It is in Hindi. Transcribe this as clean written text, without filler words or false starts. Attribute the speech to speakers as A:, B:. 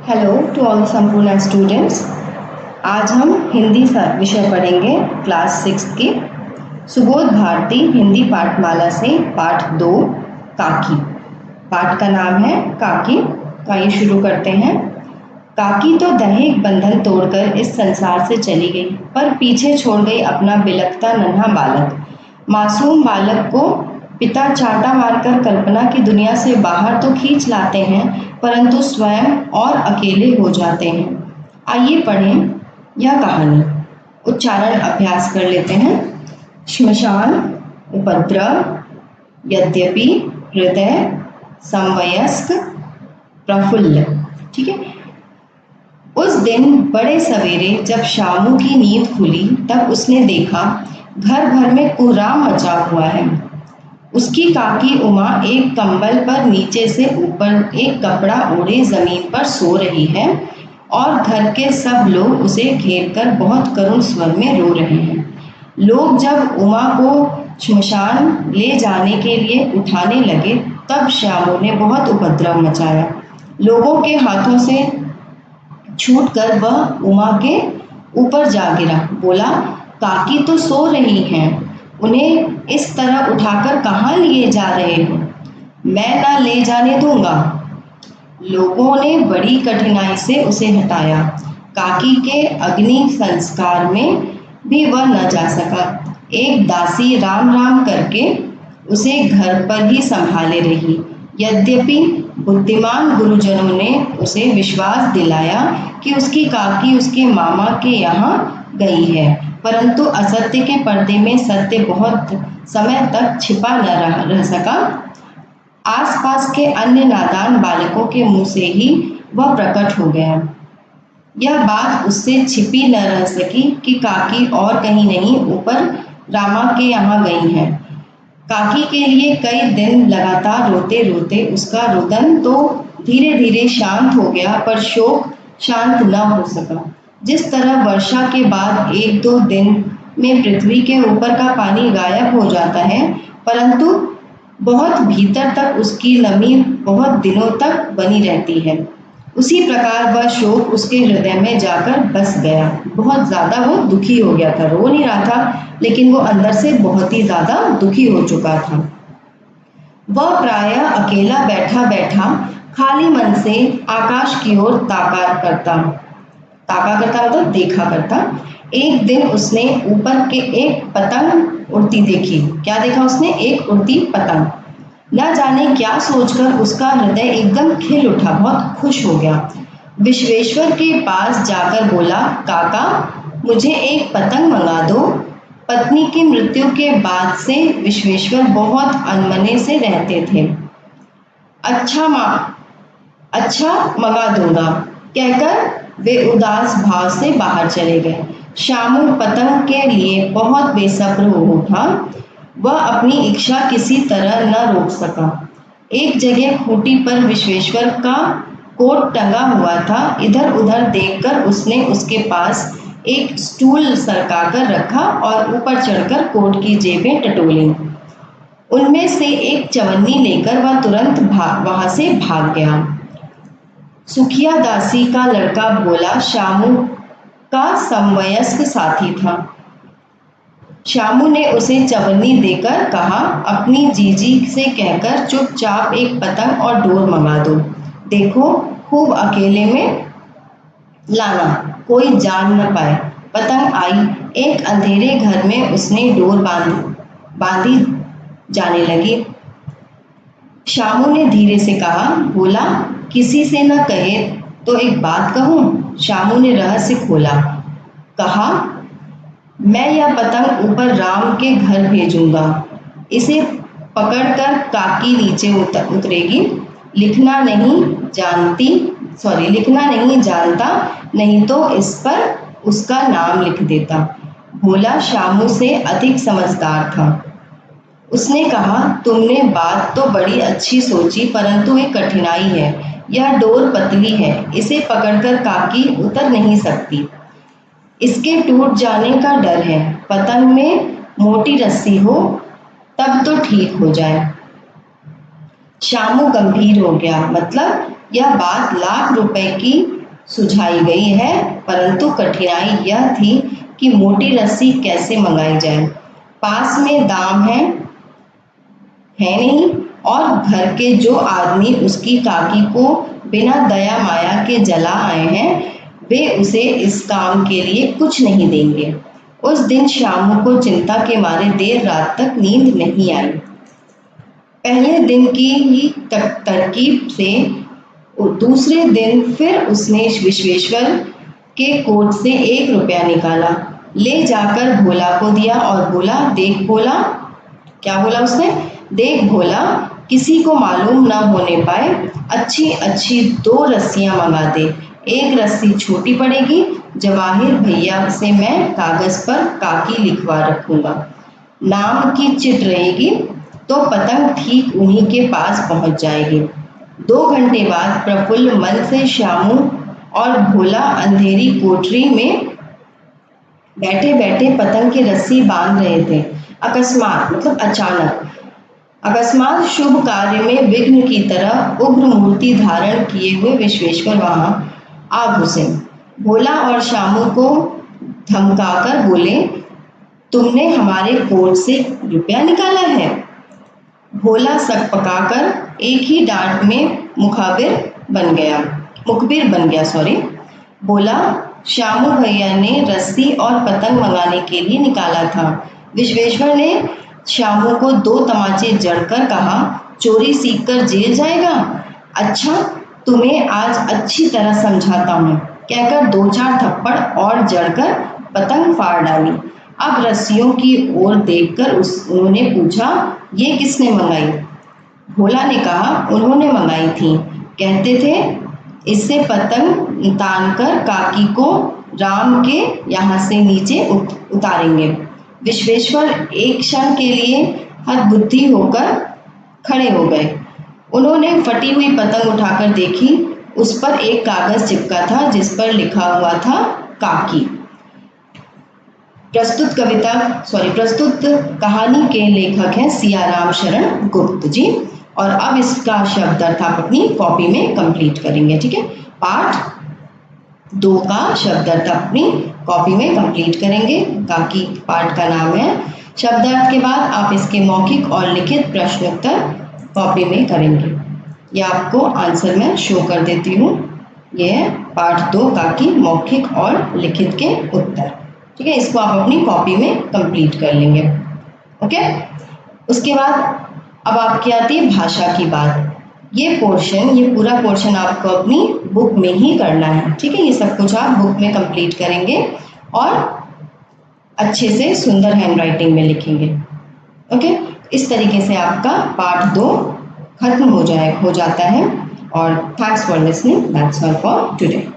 A: हेलो टू ऑल संपूर्ण स्टूडेंट्स। आज हम हिंदी विषय पढ़ेंगे क्लास 6 की सुबोध भारती हिंदी पाठमाला से पाठ 2 काकी। पाठ का नाम है काकी। तो आइए शुरू करते हैं। काकी तो दैहिक बंधन तोड़कर इस संसार से चली गई, पर पीछे छोड़ गई अपना बिलखता नन्हा बालक। मासूम बालक को पिता चांटा मारकर कल्पना की दुनिया से बाहर तो खींच लाते हैं, परंतु स्वयं और अकेले हो जाते हैं। आइए पढ़ें यह कहानी। उच्चारण अभ्यास कर लेते हैं। श्मशान, उपद्रव, यद्यपि, हृदय, समवयस्क, प्रफुल्ल। ठीक है। उस दिन बड़े सवेरे जब शामू की नींद खुली, तब उसने देखा घर भर में कोहराम मचा हुआ है। उसकी काकी उमा एक कंबल पर नीचे से ऊपर एक कपड़ा ओढ़े जमीन पर सो रही है और घर के सब लोग उसे घेरकर बहुत करुण स्वर में रो रहे हैं। लोग जब उमा को श्मशान ले जाने के लिए उठाने लगे, तब श्यामू ने बहुत उपद्रव मचाया। लोगों के हाथों से छूटकर वह उमा के ऊपर जा गिरा। बोला, काकी तो सो रही हैं, उन्हें इस तरह उठाकर कहाँ लिए जा रहे हो? मैं ना ले जाने दूंगा। लोगों ने बड़ी कठिनाई से उसे हटाया। काकी के अग्नि संस्कार में भी वह न जा सका। एक दासी राम राम करके उसे घर पर ही संभाले रही। यद्यपि बुद्धिमान गुरुजनों ने उसे विश्वास दिलाया कि उसकी काकी उसके मामा के यहाँ गई है, परंतु असत्य के पर्दे में सत्य बहुत समय तक छिपा न रह सका। आसपास के अन्य नादान बालकों के मुंह से ही वह प्रकट हो गया। यह बात उससे छिपी न रह सकी कि काकी और कहीं नहीं, ऊपर रामा के यहाँ गई हैं। काकी के लिए कई दिन लगातार रोते रोते उसका रुदन तो धीरे धीरे शांत हो गया, पर शोक शांत न हो सका। जिस तरह वर्षा के बाद एक दो दिन में पृथ्वी के ऊपर का पानी गायब हो जाता है, परंतु बहुत भीतर तक उसकी नमी बहुत दिनों तक बनी रहती है, उसी प्रकार वह शोक उसके हृदय में जाकर बस गया। बहुत ज्यादा वो दुखी हो गया था। रो नहीं रहा था, लेकिन वो अंदर से बहुत ही ज्यादा दुखी हो चुका था। वह प्रायः अकेला बैठा बैठा खाली मन से आकाश की ओर ताका करता मतलब देखा करता। एक दिन उसने ऊपर के एक पतंग उड़ती देखी। क्या देखा उसने? एक उड़ती पतंग। न जाने क्या सोचकर उसका हृदय एकदम खिल उठा, बहुत खुश हो गया। विश्वेश्वर के पास जाकर बोला, काका, मुझे एक पतंग मंगा दो। पत्नी की मृत्यु के बाद से विश्वेश्वर बहुत अनमने से रहते थे। अच्छा मंगा दूंगा, कहकर वे उदास भाव से बाहर चले गए। शामू पतंग के लिए बहुत बेसब्र हो उठा। वह अपनी इच्छा किसी तरह न रोक सका। एक जगह खूंटी पर विश्वेश्वर का कोट टंगा हुआ था। इधर उधर देखकर उसने उसके पास एक स्टूल सरकाकर रखा और ऊपर चढ़कर कोट की जेबें टटोली। उनमें से एक चवन्नी लेकर वह तुरंत वहां से भाग गया। सुखिया दासी का लड़का भोला शामू का समवयस्क साथी था। शामू ने उसे चवन्नी देकर कहा, अपनी जीजी से कहकर चुपचाप एक पतंग और डोर मंगा दो। देखो, खूब अकेले में लाना, कोई जान न पाए। पतंग आई। एक अंधेरे घर में उसने डोर बांधी जाने लगी। शामू ने धीरे से कहा, भोला, किसी से न कहे तो एक बात कहूं? शामू ने रहस्य खोला। कहा, मैं यह पतंग ऊपर राम के घर भेजूंगा। इसे पकड़कर काकी नीचे उतरेगी। लिखना नहीं जानता, नहीं तो इस पर उसका नाम लिख देता। भोला शामू से अधिक समझदार था। उसने कहा, तुमने बात तो बड़ी अच्छी सोची, परंतु एक कठिनाई है। यह डोर पतली है, इसे पकड़कर काकी उतर नहीं सकती। इसके टूट जाने का डर है। पतंग में मोटी रस्सी हो तब तो ठीक हो जाए। शामू गंभीर हो गया, मतलब यह बात लाख रुपए की सुझाई गई है, परंतु कठिनाई यह थी कि मोटी रस्सी कैसे मंगाई जाए। पास में दाम है नहीं, और घर के जो आदमी उसकी काकी को बिना दया माया के जला आए हैं, वे उसे इस काम के लिए कुछ नहीं देंगे। उस दिन शामू को चिंता के मारे देर रात तक नींद नहीं आई। पहले दिन की ही तरकीब से दूसरे दिन फिर उसने विश्वेश्वर के कोट से 1 रुपया निकाला, ले जाकर भोला को दिया और बोला, देख भोला। क्या बोला उसने? देख भोला, किसी को मालूम न होने पाए, अच्छी अच्छी 2 रस्सियां मंगा दे। एक रस्सी छोटी पड़ेगी, जवाहिर भैया से मैं कागज पर काकी लिखवा रखूंगा। नाम की चिट रहेगी तो पतंग ठीक उन्हीं के पास पहुंच जाएगी। 2 घंटे बाद प्रफुल्ल मन से शामू और भोला अंधेरी कोठरी में बैठे बैठे पतंग की रस्सी बांध रहे थे। अकस्मात मतलब अकस्मात शुभ कार्य में विघ्न की तरह उग्र मूर्ति धारण किए हुए विश्वेश्वर वहां आ घुसे। भोला और शामू को धमकाकर बोले, तुमने हमारे कोट से रुपया निकाला है? भोला सक पकाकर एक ही डांट में मुखबिर बन गया बोला, शामू भैया ने रस्सी और पतंग मंगाने के लिए निकाला था। विश्वेश्वर ने शामू को 2 तमाचे जड़कर कहा, चोरी सीखकर जेल जाएगा? अच्छा, तुम्हें आज अच्छी तरह समझाता हूँ, कहकर 2-4 थप्पड़ और जड़कर पतंग फाड़ डाली। अब रस्सियों की ओर देखकर उन्होंने पूछा, ये किसने मंगाई? भोला ने कहा, उन्होंने मंगाई थी। कहते थे इससे पतंग तानकर काकी को राम के यहाँ से नीचे उतारेंगे। विश्वेश्वर एक क्षण के लिए हतबुद्धि होकर खड़े हो गए। उन्होंने फटी हुई पतंग उठाकर देखी। उस पर एक कागज चिपका था जिस पर लिखा हुआ था काकी। प्रस्तुत कहानी के लेखक हैं सियाराम शरण गुप्त जी। और अब इसका शब्द अर्थ आप अपनी कॉपी में कंप्लीट करेंगे, ठीक है। पार्ट 2 का शब्द अर्थ अपनी कॉपी में कंप्लीट करेंगे। काकी पार्ट का नाम है। शब्द अर्थ के बाद आप इसके मौखिक और लिखित प्रश्नोत्तर कॉपी में करेंगे। यह आपको आंसर मैं शो कर देती हूँ। यह है पार्ट 2 काकी मौखिक और लिखित के उत्तर, ठीक है। इसको आप अपनी कॉपी में कंप्लीट कर लेंगे, ओके। उसके बाद अब आपकी आती है भाषा की बात। ये पूरा पोर्शन आपको अपनी बुक में ही करना है, ठीक है। ये सब कुछ आप बुक में कंप्लीट करेंगे और अच्छे से सुंदर हैंडराइटिंग में लिखेंगे, ओके। इस तरीके से आपका पार्ट 2 खत्म हो जाता है। और thanks for listening, that's all for today.